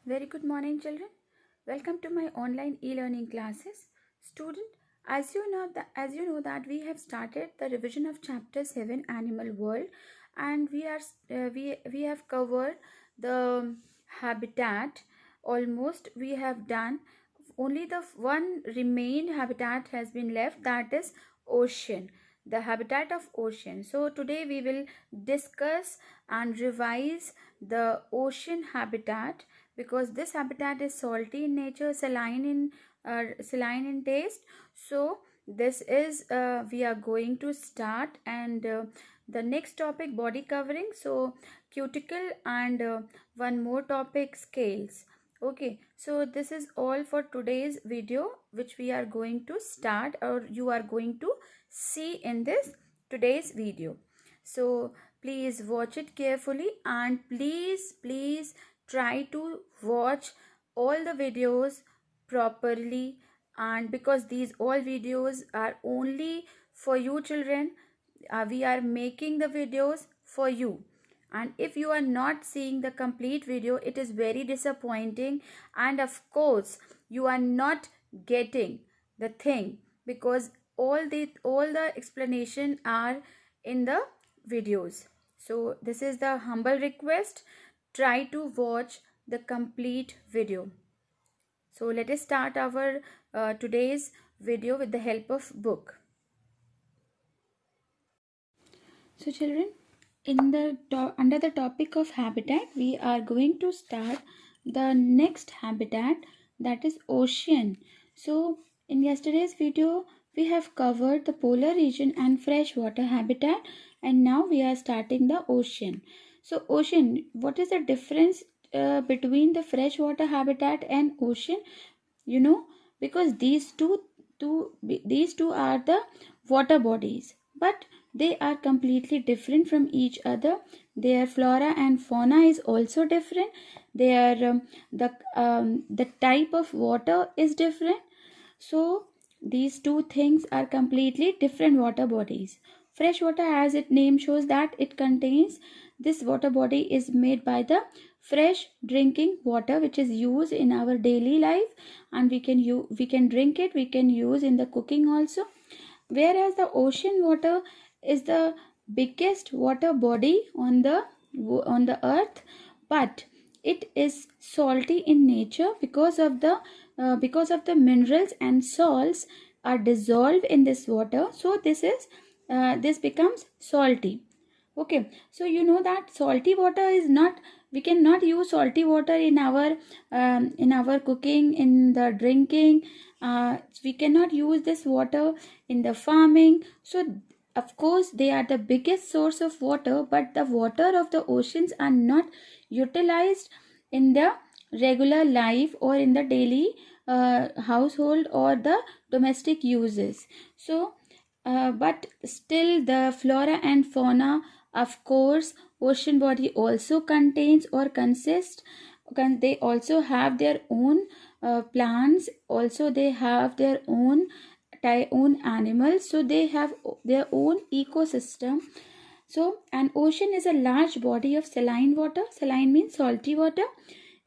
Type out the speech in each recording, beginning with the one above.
Very good morning, children. Welcome to my online e-learning classes. Student, as you know that we have started the revision of chapter 7 Animal World, and we have covered the habitat. Almost we have done. Only the one remained habitat has been left, that is ocean, the habitat of ocean. So today we will discuss and revise the ocean habitat, because this habitat is salty in nature, saline in taste. So this is we are going to start, and the next topic, body covering, so cuticle, and one more topic, scales. Okay, so this is all for today's video, which we are going to start, or you are going to see in this today's video. So please watch it carefully, and please try to watch all the videos properly. And because these all videos are only for you children, we are making the videos for you, and if you are not seeing the complete video, it is very disappointing, and of course you are not getting the thing, because all the explanation are in the videos. So this is the humble request, try to watch the complete video. So let us start our today's video with the help of book. So children, under the topic of habitat, we are going to start the next habitat, that is ocean. So in yesterday's video we have covered the polar region and freshwater habitat, and now we are starting the ocean. So ocean, what is the difference between the freshwater habitat and ocean? You know, because these two are the water bodies, but they are completely different from each other. Their flora and fauna is also different. Their the type of water is different. So these two things are completely different water bodies. Freshwater, as its name shows, that it contains, this water body is made by the fresh drinking water, which is used in our daily life, and we can drink it, we can use in the cooking also. Whereas the ocean water is the biggest water body on the earth, but it is salty in nature because of the minerals and salts are dissolved in this water. So this becomes salty. Okay, so you know that salty water is not, we cannot use salty water in our cooking, in the drinking. We cannot use this water in the farming. So of course they are the biggest source of water, but the water of the oceans are not utilized in the regular life or in the daily household or the domestic uses. So but still the flora and fauna, of course, ocean body also contains or consists. They also have their own plants. Also, they have their own animals. So they have their own ecosystem. So an ocean is a large body of saline water. Saline means salty water.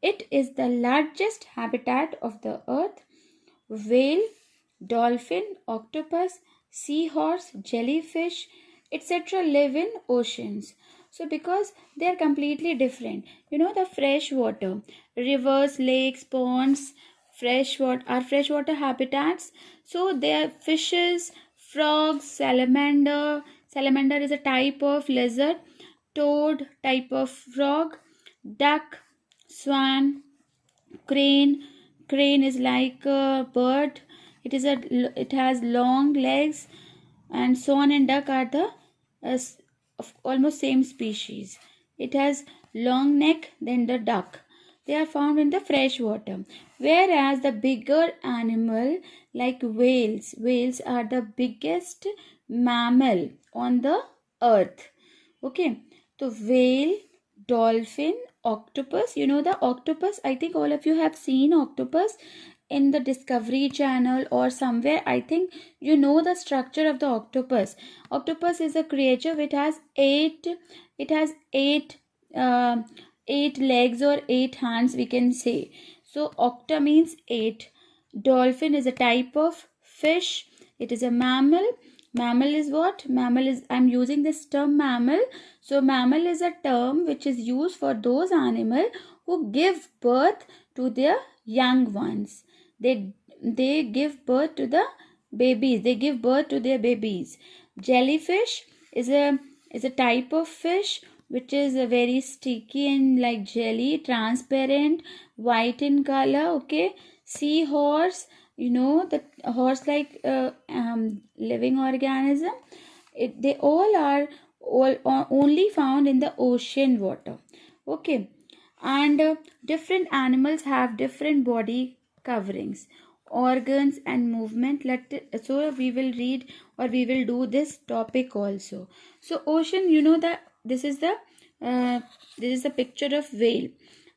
It is the largest habitat of the earth. Whale, dolphin, octopus, seahorse, jellyfish, etc. live in oceans. So because they are completely different. You know, the fresh water, rivers, lakes, ponds, freshwater habitats. So they are fishes, frogs, salamander. Salamander is a type of lizard. Toad, type of frog. Duck, swan, crane. Crane is like a bird. It has long legs, and swan and duck are the of almost same species. It has long neck than the duck. They are found in the fresh water. Whereas the bigger animal like whales are the biggest mammal on the earth. Okay, so whale, dolphin, octopus. You know the octopus, I think all of you have seen octopus in the Discovery Channel or somewhere. I think you know the structure of the octopus. Octopus is a creature which has eight 8 legs or 8 hands, we can say. So octa means 8. Dolphin is a type of fish. It is a mammal. Mammal is what? Mammal is, I'm using this term mammal. So mammal is a term which is used for those animals who give birth to their young ones. They give birth to the babies. They give birth to their babies. Jellyfish is a type of fish which is a very sticky and like jelly, transparent, white in color. Okay. Seahorse, you know, the horse like living organism. They all are only found in the ocean water. Okay. And different animals have different body coverings, organs and movement. So we will read, or we will do this topic also. So ocean, you know that uh, this is a picture of whale,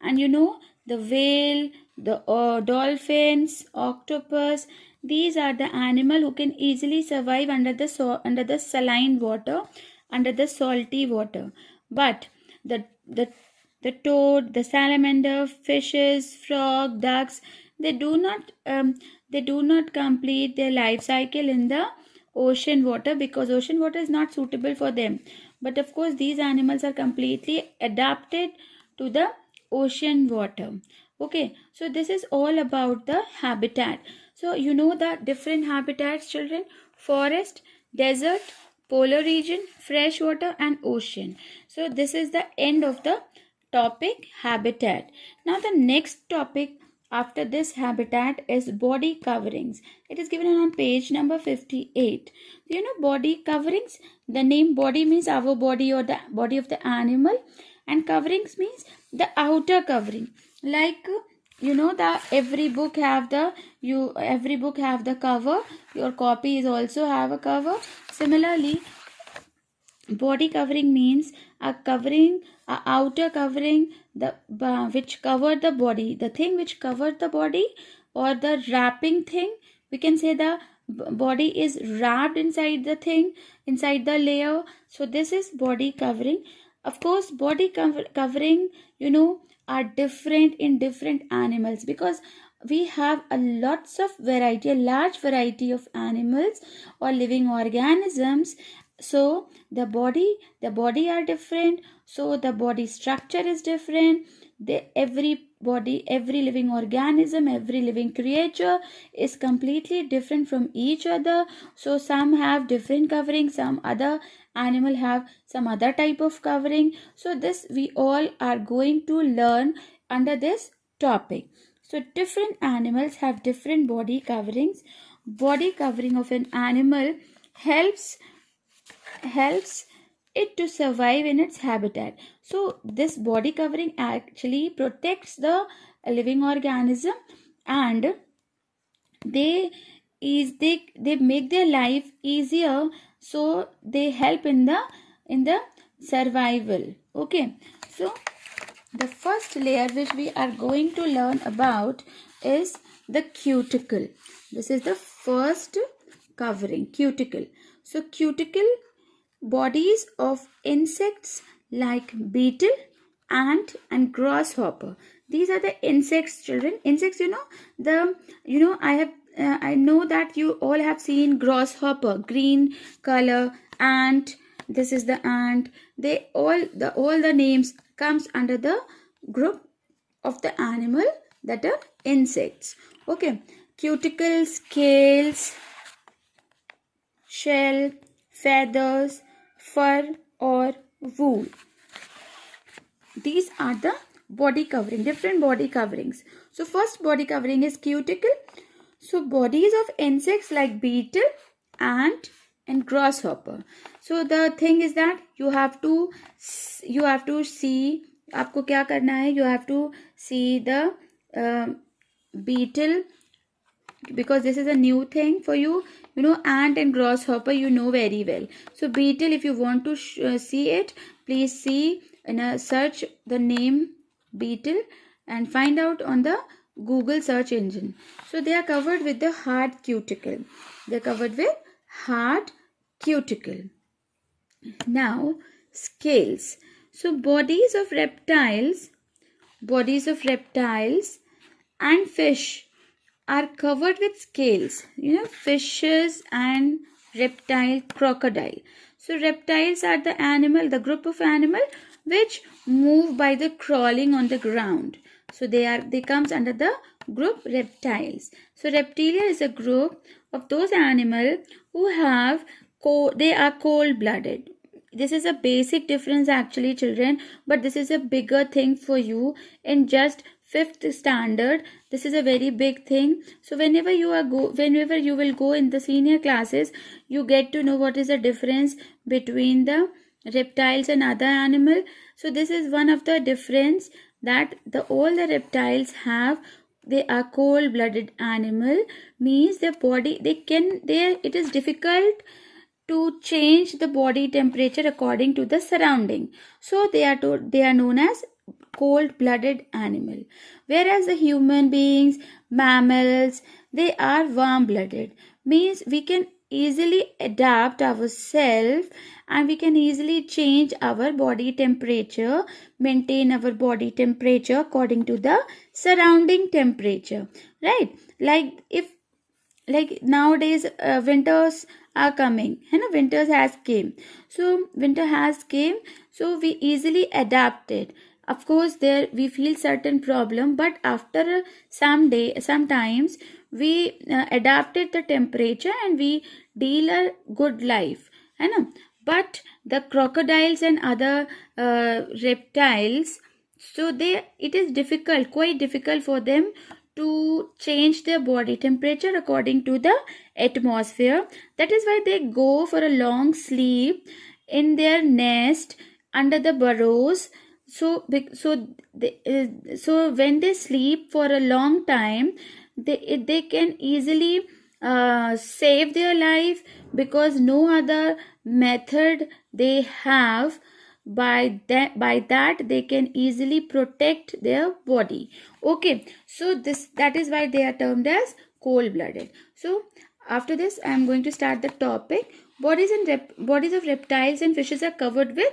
and you know the whale, the dolphins, octopus, these are the animal who can easily survive under the saline water, under the salty water. But the the the toad, the salamander, fishes, frog, ducks, they do not complete their life cycle in the ocean water, because ocean water is not suitable for them. But of course these animals are completely adapted to the ocean water. Okay, so this is all about the habitat. So you know the different habitats, children: forest, desert, polar region, fresh water, and ocean. So this is the end of the topic habitat. Now the next topic after this habitat is body coverings. It is given on page number 58. You know body coverings, the name body means our body or the body of the animal, and coverings means the outer covering. Like you know that every book have the cover. Your copy is also have a cover. Similarly, body covering means a covering, a outer covering, the which covered the body, the thing which covered the body, or the wrapping thing. We can say the body is wrapped inside the thing, inside the layer. So this is body covering. Of course body covering, you know, are different in different animals, because we have a lots of variety, a large variety of animals or living organisms. So the body are different, so the body structure is different. Every body, every living organism, every living creature is completely different from each other. So some have different covering, some other animal have some other type of covering. So this we all are going to learn under this topic. So different animals have different body coverings. Body covering of an animal helps it to survive in its habitat. So this body covering actually protects the living organism, and they make their life easier. So they help in the survival. Okay, so the first layer which we are going to learn about is the cuticle. This is the first covering, cuticle. So cuticle, bodies of insects like beetle, ant, and grasshopper. These are the insects, children. Insects, I know that you all have seen grasshopper, green color, ant. This is the ant. They all the names comes under the group of the animal that are insects. Okay, cuticle, scales, shell, feathers, fur, or wool. These are the body covering, different body coverings. So first body covering is cuticle. So bodies of insects like beetle, ant, and grasshopper. So the thing is that you have to see, आपको क्या करना है, you have to see the beetle, because this is a new thing for you. You know ant and grasshopper you know very well. So beetle, if you want to see it, please see in a search the name beetle and find out on the Google search engine. So they are covered with the hard cuticle. They are covered with hard cuticle. Now scales. So bodies of reptiles and fish are covered with scales. Fishes and reptile, crocodile. So reptiles are the group of animal which move by the crawling on the ground. So they comes under the group reptiles. So reptilia is a group of those animal who have they are cold blooded. This is a basic difference actually, children, but this is a bigger thing for you in just 5th standard. This is a very big thing. So whenever you will go in the senior classes, you get to know what is the difference between the reptiles and other animal. So this is one of the difference that all the reptiles have. They are cold blooded animal, means their body it is difficult to change the body temperature according to the surrounding. So they are known as cold blooded animal. Whereas the human beings, mammals, they are warm blooded, means we can easily adapt ourselves and we can easily change our body temperature, maintain our body temperature according to the surrounding temperature, right? Like nowadays winters are coming, winters has came. So winter has came, so we easily adapted. Of course there we feel certain problem, but after sometimes we adapted the temperature and we deal a good life, but the crocodiles and other reptiles, so it is quite difficult for them to change their body temperature according to the atmosphere. That is why they go for a long sleep in their nest under the burrows. So when they sleep for a long time, they can easily save their life, because no other method they have. By that they can easily protect their body. Okay, so that is why they are termed as cold blooded. So after this I am going to start the topic. Bodies of reptiles and fishes are covered with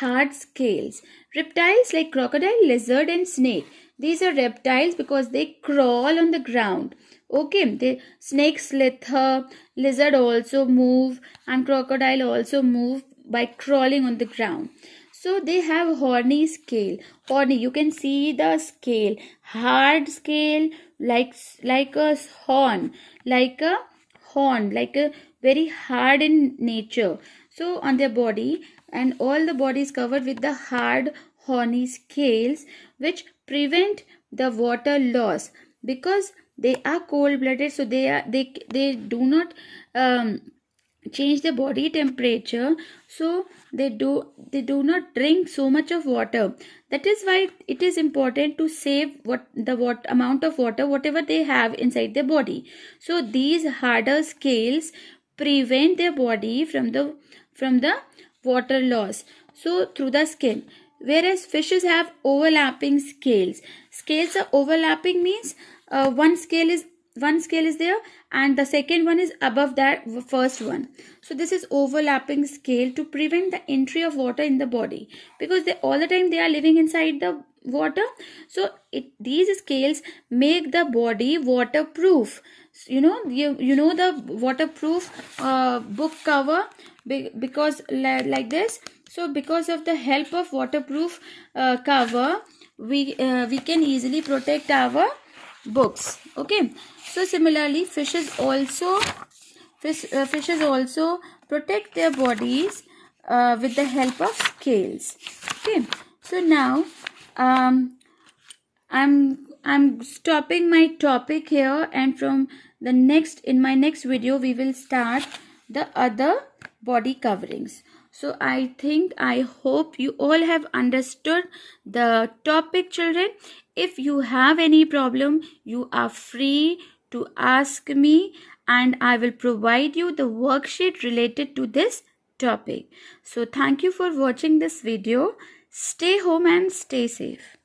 hard scales. Reptiles like crocodile, lizard and snake, these are reptiles because they crawl on the ground. Okay, snake slither, lizard also move, and crocodile also move by crawling on the ground. So they have horny scale. Horny, you can see the scale, hard scale, like a horn, like a very hard in nature. So on their body, and all the body is covered with the hard horny scales which prevent the water loss, because they are cold blooded. So they do not change the body temperature, so they do not drink so much of water. That is why it is important to save what amount of water whatever they have inside their body. So these harder scales prevent their body from the water loss, so through the skin. Whereas fishes have overlapping scales. Scales are overlapping, means one scale is there and the second one is above that first one. So this is overlapping scale to prevent the entry of water in the body, because all the time they are living inside the water. So these scales make the body waterproof. You know the waterproof book cover, because like this. So because of the help of waterproof cover, we can easily protect our books. Okay, so similarly fishes also protect their bodies with the help of scales. Okay, so now I'm stopping my topic here, and in my next video we will start the other body coverings. So I hope you all have understood the topic, children. If you have any problem, you are free to ask me and I will provide you the worksheet related to this topic. So thank you for watching this video. Stay home and stay safe.